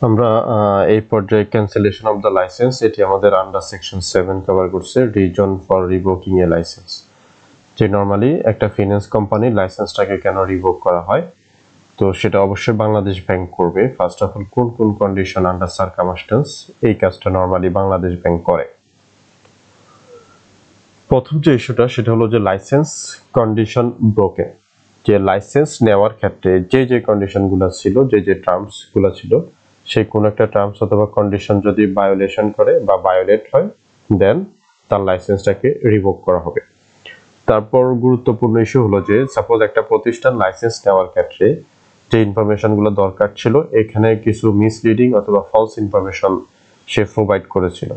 আমরা এই পর্যায়ে ক্যান্সেলেশন অফ দ্য লাইসেন্স এটি আমাদের আন্ডার সেকশন 7 কভার করছে রিজন ফর রিভোকিং এ লাইসেন্স। যে নরমালি একটা ফিন্যান্স কোম্পানির লাইসেন্সটাকে কেন রিভোক করা হয়, তো সেটা অবশ্যই বাংলাদেশ ব্যাংক করবে। ফার্স্ট অফ অল কোন কোন কন্ডিশন আন্ডার সার্কামস্টেন্স এই কাজটা নরমালি বাংলাদেশ ব্যাংক করে। প্রথম যে ইস্যুটা সেটা হলো যে লাইসেন্স কন্ডিশন ব্রোকেন। যে লাইসেন্স নেওয়ার ক্ষেত্রে যে কন্ডিশনগুলো ছিল, যে টার্মসগুলো ছিল, সেই কোন একটা টার্মস অথবা কন্ডিশন যদি ভায়োলেশন করে বা ভায়োলেট হয়, দেন তার লাইসেন্সটাকে রিভোক করা হবে। তারপর গুরুত্বপূর্ণ ইস্যু হলো যে সাপোজ একটা প্রতিষ্ঠান লাইসেন্স নেওয়ার ক্ষেত্রে যে ইনফরমেশনগুলো দরকার ছিল, এখানে কিছু মিসলিডিং অথবা ফলস ইনফরমেশন সে প্রোভাইড করেছিল।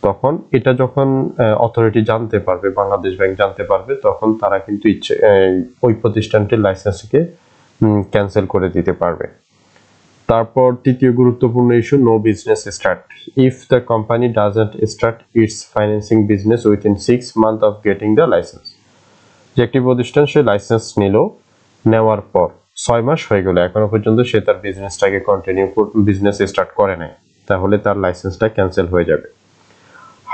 তখন এটা যখন অথরিটি জানতে পারবে, বাংলাদেশ ব্যাংক জানতে পারবে, তখন তারা কিন্তু ওই প্রতিষ্ঠানটির লাইসেন্সকে ক্যান্সেল করে দিতে পারবে। তারপর তৃতীয় গুরুত্বপূর্ণ issue, no business start. If the company doesn't start its financing business within 6 months of getting the license. যে একটি প্রতিষ্ঠান সে লাইসেন্স নিল, নেওয়ার পর 6 মাস হয়ে গেল, এখনো পর্যন্ত সে তার বিজনেসটাকে বিজনেস স্টার্ট করে নাই, তাহলে তার লাইসেন্সটা ক্যান্সেল হয়ে যাবে।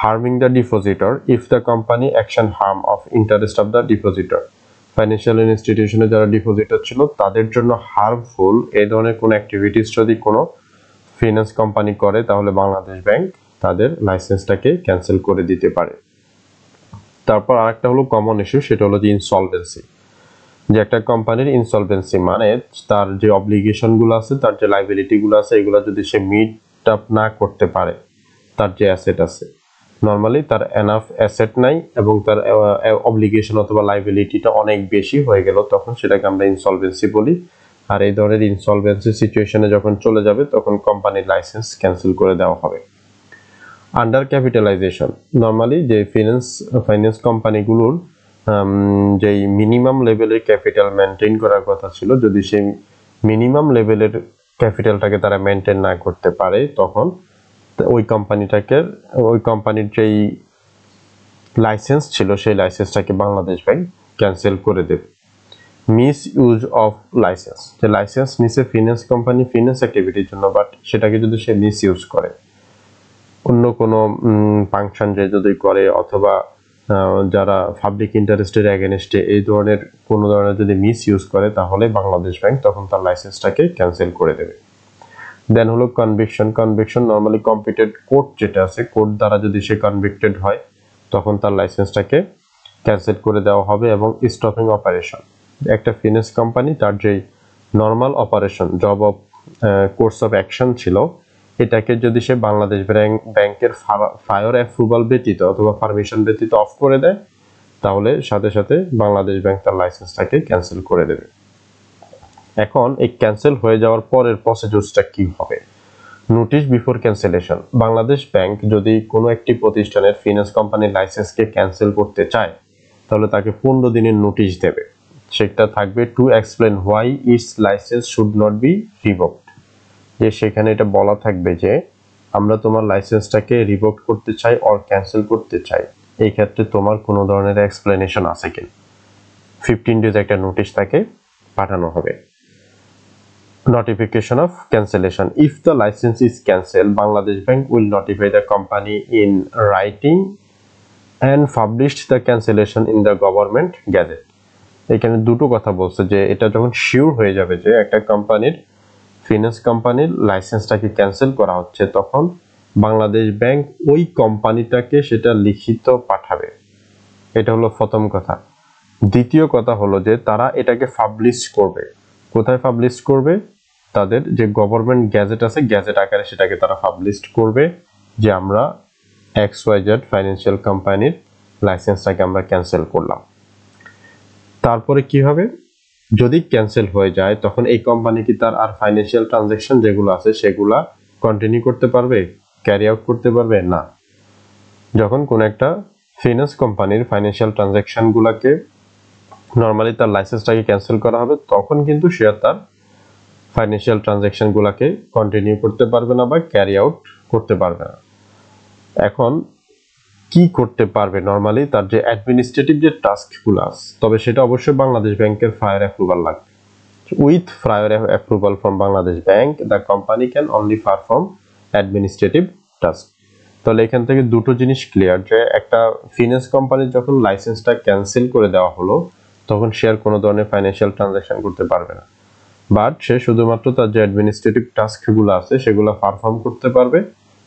harming the depositor, if the company action harm of interest of the depositor, financial ইনস্টিটিউশনে যারা ডিপোজিটর ছিল তাদের জন্য হার্মফুল এই ধরনের কোনো অ্যাক্টিভিটিস যদি কোনো ফিনান্স কোম্পানি করে, তাহলে বাংলাদেশ ব্যাংক তাদের লাইসেন্সটাকে ক্যান্সেল করে দিতে পারে। তারপর আরেকটা হলো কমন ইস্যু, সেটা হলো যে ইনসলভেন্সি। যে একটা কোম্পানির ইনসলভেন্সি মানে তার যে অব্লিগেশনগুলো আছে, তার যে লাইবিলিটিগুলো আছে, এগুলো যদি সে মিট আপ না করতে পারে, তার যে অ্যাসেট আছে, নরমালি তার এনাফ অ্যাসেট নাই এবং তার অব্লিগেশন অথবা লাইবিলিটিটা অনেক বেশি হয়ে গেল, তখন সেটাকে আমরা ইনসলভেন্সি বলি। আর এই ধরনের ইনসলভেন্সি সিচুয়েশনে যখন চলে যাবে, তখন কোম্পানির লাইসেন্স ক্যান্সেল করে দেওয়া হবে। আন্ডার ক্যাপিটালাইজেশন, নরমালি যে ফাইন্যান্স কোম্পানিগুলোর যেই মিনিমাম লেভেলের ক্যাপিটাল মেনটেন করার কথা ছিল, যদি সেই মিনিমাম লেভেলের ক্যাপিটালটাকে তারা মেনটেন না করতে পারে, তখন ওই কোম্পানির যেই লাইসেন্স ছিল সেই লাইসেন্সটাকে বাংলাদেশ ব্যাংক ক্যান্সেল করে দেবে। মিস ইউজ অফ লাইসেন্স, যে লাইসেন্স নিছে ফিন্যান্স কোম্পানি ফিন্যান্স অ্যাক্টিভিটির জন্য, বাট সেটাকে যদি সে মিস ইউজ করে অন্য কোনো ফাংশন যদি করে, অথবা যারা পাবলিক ইন্টারেস্টের এগেনস্টে এই ধরনের কোনো ধরনের যদি মিস ইউজ করে, তাহলে বাংলাদেশ ব্যাংক তখন তার লাইসেন্সটাকে ক্যান্সেল করে দেবে। দেন হলো কনভিকশন নরমালি কম্পিটেড কোর্ট যেটা আছে, কোর্ট দ্বারা যদি সে কনভিক্টেড হয়, তখন তার লাইসেন্সটাকে ক্যান্সেল করে দেওয়া হবে। এবং স্টপিং অপারেশন, একটা ফিন্যান্স কোম্পানি তার যে normal operation job of course of action ছিল, এটাকে যদি সে বাংলাদেশ ব্যাংকের ফায়ার অ্যাপ্রুভাল ব্যতীত অথবা পারমিশন ব্যতীত অফ করে দেয়, তাহলে সাথে সাথে বাংলাদেশ ব্যাংক তার লাইসেন্সটাকে ক্যান্সেল করে দেবে। এখন এই ক্যান্সেল হয়ে যাওয়ার পরের প্রসিডিউরটা কি হবে? Notice before cancellation. Bangladesh bank যদি কোনো একটি প্রতিষ্ঠানের ফিন্যান্স কোম্পানির লাইসেন্সকে ক্যান্সেল করতে চায়, তাহলে তাকে 15 দিনের নোটিশ দেবে। সেটা থাকবে to explain why its license should not be revoked. যে সেখানে এটা বলা থাকবে যে আমরা তোমার লাইসেন্সটাকে রিভোক করতে চাই অর ক্যান্সেল করতে চাই, এই ক্ষেত্রে তোমার কোনো ধরনের এক্সপ্লেনেশন আছে কিনা। 15 ডেজ একটা নোটিশ তাকে পাঠানো হবে। Notification of cancellation. If the license is cancelled, Bangladesh Bank will notify the company in writing and publish the cancellation in the government gazette. এখানে দুটো কথা বলছে, যে এটা যখন শিওর হয়ে যাবে যে একটা কোম্পানির ফিন্যান্স কোম্পানির লাইসেন্সটাকে ক্যান্সেল করা হচ্ছে, তখন বাংলাদেশ ব্যাংক ওই কোম্পানিটাকে সেটা লিখিত পাঠাবে। এটা হলো প্রথম কথা। দ্বিতীয় কথা হলো যে তারা এটাকে পাবলিশ করবে। কোথায় পাবলিশ করবে? তাদের যে গভর্নমেন্ট গ্যাজেট আছে, গ্যাজেট আকারে সেটাকে তারা পাবলিশ করবে যে আমরা XYZ ফাইন্যান্সিয়াল কোম্পানির লাইসেন্সটাকে আমরা ক্যান্সেল করলাম। তারপরে কি হবে? যদি ক্যান্সেল হয়ে যায়, তখন এই কোম্পানি কি তার আর ফাইন্যান্সিয়াল ট্রানজাকশন যেগুলো আছে সেগুলা কন্টিনিউ করতে পারবে, ক্যারি আউট করতে পারবে না। যখন কোন একটা ফিন্যান্স কোম্পানির ফাইন্যান্সিয়াল ট্রানজাকশনগুলোকে নরমালি তার লাইসেন্সটাকে ক্যান্সেল করা হবে, তখন কিন্তু সে তার ফাইন্যান্সিয়াল ট্রানজাকশনগুলোকে কন্টিনিউ করতে পারবে না বা ক্যারি আউট করতে পারবে না। এখন কি করতে পারবে? নরমালি তার যে অ্যাডমিনিস্ট্রেটিভ যে টাস্কগুলো আছে, তবে সেটা অবশ্যই বাংলাদেশ ব্যাংকের ফায়ার অ্যাপ্রুভাল লাগবে। with prior approval from Bangladesh Bank the company can only perform administrative task তাহলে এখান থেকে দুটো জিনিস ক্লিয়ার যে একটা ফিনান্স কোম্পানি যখন লাইসেন্সটা ক্যান্সেল করে দেওয়া হলো তখন সে আর কোনো ধরনের ফাইন্যান্সিয়াল ট্রানজাকশন করতে পারবে না বাট সে শুধুমাত্র তার যে অ্যাডমিনিস্ট্রেটিভ টাস্কগুলো আছে সেগুলো পারফর্ম করতে পারবে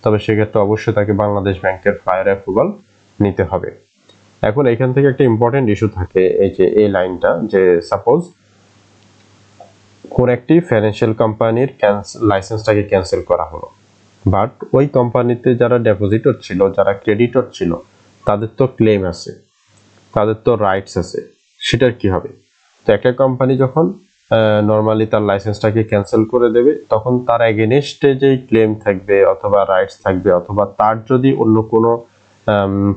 তবে সেক্ষেত্রে অবশ্যই তাকে বাংলাদেশ ব্যাংকের প্রায়র অ্যাপ্রুভাল নিতে হবে এখন এখান থেকে একটা ইম্পর্টেন্ট ইস্যু থাকে এই যে এই লাইনটা যে সাপোজ কোন একটি ফাইন্যান্সিয়াল কোম্পানির লাইসেন্সটাকে ক্যান্সেল করা হলো বাট ওই কোম্পানিতে যারা ডেপোজিটর ছিল যারা ক্রেডিটর ছিল তাদের তো ক্লেম আছে তাদের তো রাইটস আছে সেটার কি হবে তো একটা কোম্পানি যখন নরমালি তার লাইসেন্সটাকে ক্যান্সেল করে দেবে তখন তার এগেইনস্টে যে ক্লেম থাকবে অথবা রাইটস থাকবে অথবা তার যদি অন্য কোনো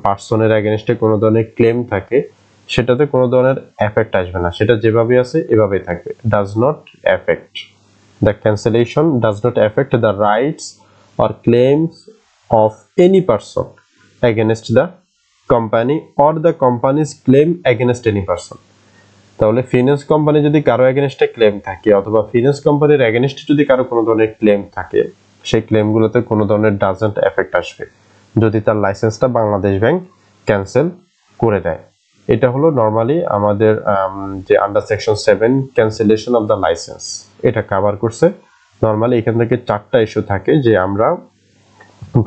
পার্সনের এগেইনস্টে কোনো ধরনের ক্লেম থাকে সেটাতে কোনো ধরনের এফেক্ট আসবে না সেটা যেভাবে আছে এভাবেই থাকবে does not effect the cancellation does not effect the rights or claims of any person against the company or the company's claim against any person তাহলে ফিনান্স কোম্পানি যদি কারো এগেইনস্টে ক্লেম থাকে অথবা ফিনান্স কোম্পানির এগেইনস্টে যদি কারো কোনো ধরনের ক্লেম থাকে সেই ক্লেমগুলোতে কোনো ধরনের ডাজন্ট এফেক্ট আসবে যদি তার লাইসেন্সটা বাংলাদেশ ব্যাংক ক্যান্সেল করে দেয় এটা হলো নরমালি আমাদের যে under section 7 cancellation of the licence এটা কভার করছে নরমালি এখান থেকে চারটা ইস্যু থাকে যে আমরা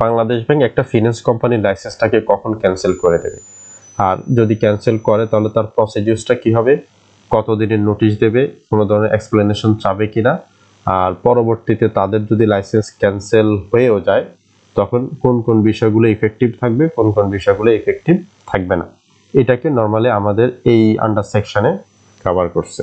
বাংলাদেশ ব্যাংক একটা ফিনান্স কোম্পানির লাইসেন্সটাকে কখন ক্যান্সেল করে দেবে আর যদি ক্যান্সেল করে তাহলে তার প্রসিডিউরটা কি হবে কত দিনের নোটিশ দেবে কোনো ধরনের এক্সপ্লেনেশন চাবে কিনা আর পরবর্তীতে তাদের যদি লাইসেন্স ক্যান্সেল হয়েও যায় তখন কোন কোন বিষয়গুলো ইফেক্টিভ থাকবে কোন কোন বিষয়গুলো ইফেক্টিভ থাকবে না এটাকে নরমালি আমাদের এই আন্ডার সেকশনে কভার করছে